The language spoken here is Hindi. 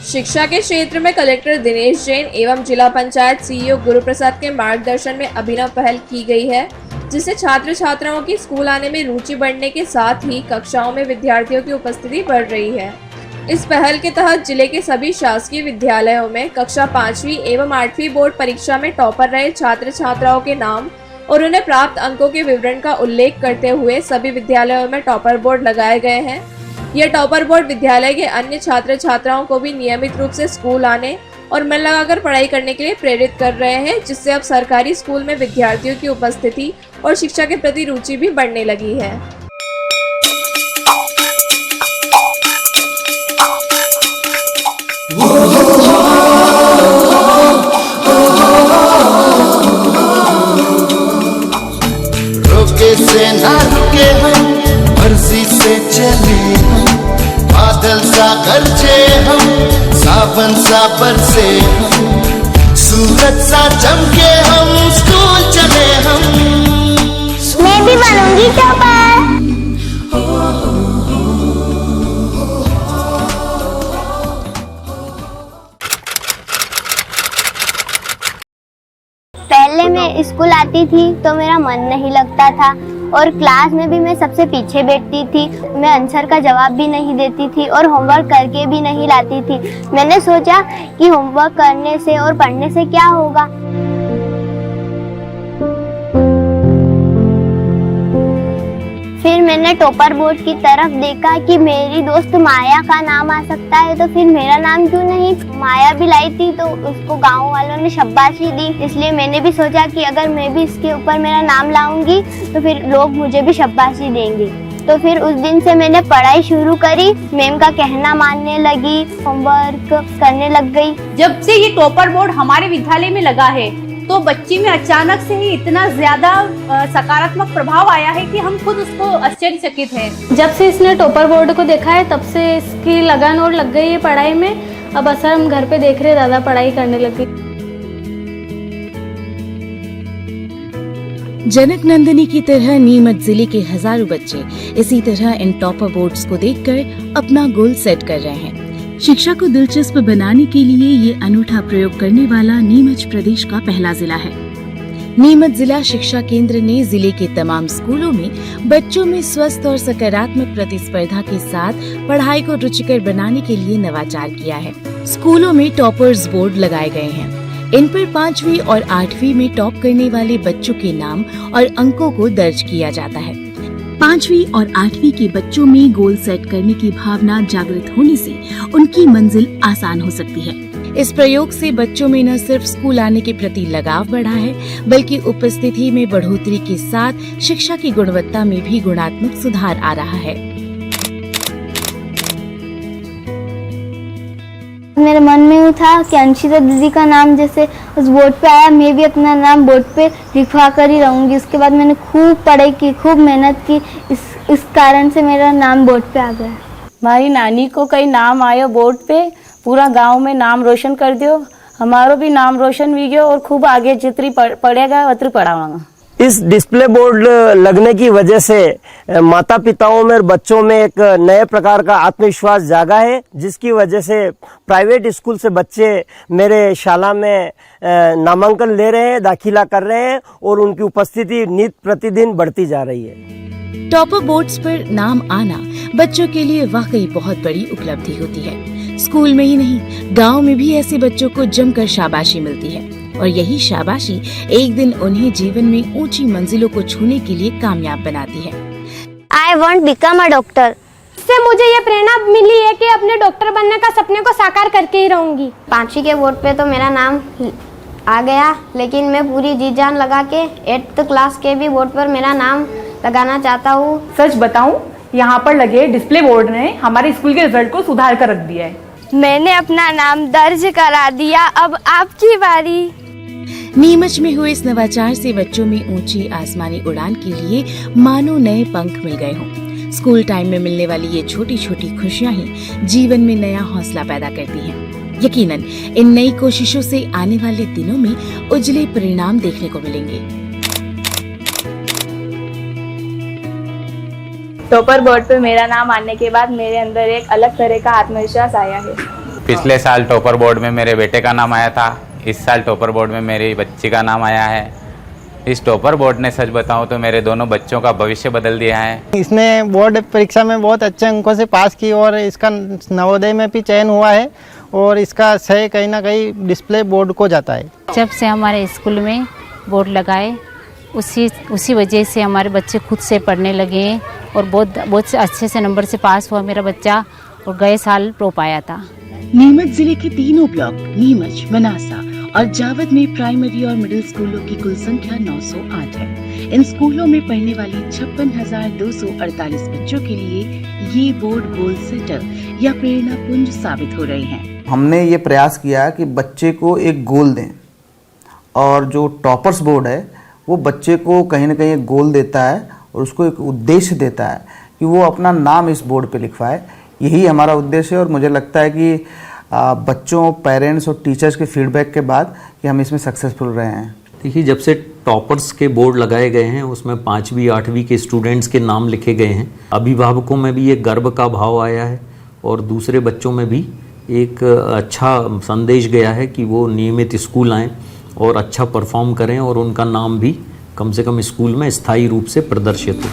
शिक्षा के क्षेत्र में कलेक्टर दिनेश जैन एवं जिला पंचायत सीईओ गुरुप्रसाद के मार्गदर्शन में अभिनव पहल की गई है, जिससे छात्र छात्राओं की स्कूल आने में रुचि बढ़ने के साथ ही कक्षाओं में विद्यार्थियों की उपस्थिति बढ़ रही है। इस पहल के तहत जिले के सभी शासकीय विद्यालयों में कक्षा 5वीं एवं 8वीं बोर्ड परीक्षा में टॉपर रहे छात्र छात्राओं के नाम और उन्हें प्राप्त अंकों के विवरण का उल्लेख करते हुए सभी विद्यालयों में टॉपर बोर्ड लगाए गए हैं। यह टॉपर बोर्ड विद्यालय के अन्य छात्र छात्राओं को भी नियमित रूप से स्कूल आने और मन लगाकर पढ़ाई करने के लिए प्रेरित कर रहे हैं, जिससे अब सरकारी स्कूल में विद्यार्थियों की उपस्थिति और शिक्षा के प्रति रुचि भी बढ़ने लगी है। रुके से ना रुके हम, मर्जी से चले हम, बादल सा गरजे हम, सावन सा बरसे हम, सूरज सा चमके हम, स्कूल चले हम। मैं भी बनूंगी टॉपर। पहले मैं स्कूल आती थी तो मेरा मन नहीं लगता था और क्लास में भी मैं सबसे पीछे बैठती थी। मैं आंसर का जवाब भी नहीं देती थी और होमवर्क करके भी नहीं लाती थी। मैंने सोचा कि होमवर्क करने से और पढ़ने से क्या होगा। फिर मैंने टॉपर बोर्ड की तरफ देखा कि मेरी दोस्त माया का नाम आ सकता है, तो फिर मेरा नाम क्यों नहीं। माया भी लाई थी तो उसको गांव वालों ने शाबाशी दी, इसलिए मैंने भी सोचा कि अगर मैं भी इसके ऊपर मेरा नाम लाऊंगी तो फिर लोग मुझे भी शाबाशी देंगे। तो फिर उस दिन से मैंने पढ़ाई शुरू करी, मैम का कहना मानने लगी, होमवर्क करने लग गई। जब से ये टॉपर बोर्ड हमारे विद्यालय में लगा है तो बच्ची में अचानक से ही इतना ज्यादा सकारात्मक प्रभाव आया है कि हम खुद उसको आश्चर्यचकित हैं। जब से इसने टॉपर बोर्ड को देखा है तब से इसकी लगन और लग गई है पढ़ाई में। अब असर हम घर पे देख रहे, ज़्यादा पढ़ाई करने लगी। जनक नंदिनी की तरह नीमच जिले के हजारों बच्चे इसी तरह इन टॉपर बोर्ड्स को देखकर अपना गोल सेट कर रहे हैं। शिक्षा को दिलचस्प बनाने के लिए ये अनूठा प्रयोग करने वाला नीमच प्रदेश का पहला जिला है। नीमच जिला शिक्षा केंद्र ने जिले के तमाम स्कूलों में बच्चों में स्वस्थ और सकारात्मक प्रतिस्पर्धा के साथ पढ़ाई को रुचिकर बनाने के लिए नवाचार किया है। स्कूलों में टॉपर्स बोर्ड लगाए गए हैं। इन पर 5वीं और 8वीं में टॉप करने वाले बच्चों के नाम और अंकों को दर्ज किया जाता है। 5वीं और 8वीं के बच्चों में गोल सेट करने की भावना जागृत होने से उनकी मंजिल आसान हो सकती है। इस प्रयोग से बच्चों में न सिर्फ स्कूल आने के प्रति लगाव बढ़ा है, बल्कि उपस्थिति में बढ़ोतरी के साथ शिक्षा की गुणवत्ता में भी गुणात्मक सुधार आ रहा है। मेरे मन में था कि अंशिता दीदी का नाम जैसे उस बोर्ड पे आया, मैं भी अपना नाम बोर्ड पे लिखवा कर ही रहूंगी। उसके बाद मैंने खूब पढ़ाई की, खूब मेहनत की, इस कारण से मेरा नाम बोर्ड पे आ गया। हमारी नानी को कई नाम आयो बोर्ड पे, पूरा गांव में नाम रोशन कर दियो, हमारो भी नाम रोशन भी गयो और खूब आगे जितनी पढ़ेगा उतनी पढ़ाऊंगा। इस डिस्प्ले बोर्ड लगने की वजह से माता पिताओं में और बच्चों में एक नए प्रकार का आत्मविश्वास जागा है, जिसकी वजह से प्राइवेट स्कूल से बच्चे मेरे शाला में नामांकन ले रहे हैं, दाखिला कर रहे हैं और उनकी उपस्थिति नित प्रतिदिन बढ़ती जा रही है। टॉपर बोर्ड्स पर नाम आना बच्चों के लिए वाकई बहुत बड़ी उपलब्धि होती है। स्कूल में ही नहीं, गाँव में भी ऐसे बच्चों को जमकर शाबाशी मिलती है और यही शाबाशी एक दिन उन्हें जीवन में ऊंची मंजिलों को छूने के लिए कामयाब बनाती है। I want become a doctor। इससे मुझे ये प्रेरणा मिली है कि अपने डॉक्टर बनने का सपने को साकार करके ही रहूंगी। 5वीं के बोर्ड पे तो मेरा नाम आ गया, लेकिन मैं पूरी जी जान लगा के 8th क्लास के भी बोर्ड पर मेरा नाम लगाना चाहता हूँ। सच बताऊं, यहाँ पर लगे डिस्प्ले बोर्ड ने हमारे स्कूल के रिजल्ट को सुधार कर रख दिया है। मैंने अपना नाम दर्ज करा दिया, अब आपकी बारी। नीमच में हुए इस नवाचार से बच्चों में ऊंची आसमानी उड़ान के लिए मानो नए पंख मिल गए हों। स्कूल टाइम में मिलने वाली ये छोटी छोटी खुशियां ही जीवन में नया हौसला पैदा करती हैं। यकीनन इन नई कोशिशों से आने वाले दिनों में उजले परिणाम देखने को मिलेंगे। टॉपर बोर्ड पे मेरा नाम आने के बाद मेरे अंदर एक अलग तरह का आत्मविश्वास आया है। पिछले साल टॉपर बोर्ड में मेरे बेटे का नाम आया था, इस साल टॉपर बोर्ड में मेरी बच्ची का नाम आया है। इस टॉपर बोर्ड ने सच बताऊं तो मेरे दोनों बच्चों का भविष्य बदल दिया है। इसने बोर्ड परीक्षा में बहुत अच्छे अंकों से पास की और इसका नवोदय में भी चयन हुआ है और इसका श्रेय कहीं ना कहीं डिस्प्ले बोर्ड को जाता है। जब से हमारे स्कूल में बोर्ड लगाए उसी वजह से हमारे बच्चे खुद से पढ़ने लगे हैं और बहुत अच्छे से नंबर से पास हुआ मेरा बच्चा और गए साल टॉप आया था। नीमच जिले के तीनों ब्लॉक नीमच, मनासा और जावद में प्राइमरी और मिडिल स्कूलों की कुल संख्या 908 है। इन स्कूलों में पढ़ने वाली 56,248 बच्चों के लिए ये बोर्ड गोल सेटर या प्रेरणा पुंज साबित हो रहे हैं। हमने ये प्रयास किया कि बच्चे को एक गोल दें और जो टॉपर्स बोर्ड है वो बच्चे को कहीं ना कहीं एक गोल देता है और उसको एक उद्देश्य देता है कि वो अपना नाम इस बोर्ड पे लिखवाए। यही हमारा उद्देश्य है और मुझे लगता है कि बच्चों, पेरेंट्स और टीचर्स के फीडबैक के बाद कि हम इसमें सक्सेसफुल रहे हैं। देखिए, जब से टॉपर्स के बोर्ड लगाए गए हैं उसमें 5वीं 8वीं के स्टूडेंट्स के नाम लिखे गए हैं। अभिभावकों में भी एक गर्व का भाव आया है और दूसरे बच्चों में भी एक अच्छा संदेश गया है कि वो नियमित स्कूल आएँ और अच्छा परफॉर्म करें और उनका नाम भी कम से कम स्कूल में स्थायी रूप से प्रदर्शित हो।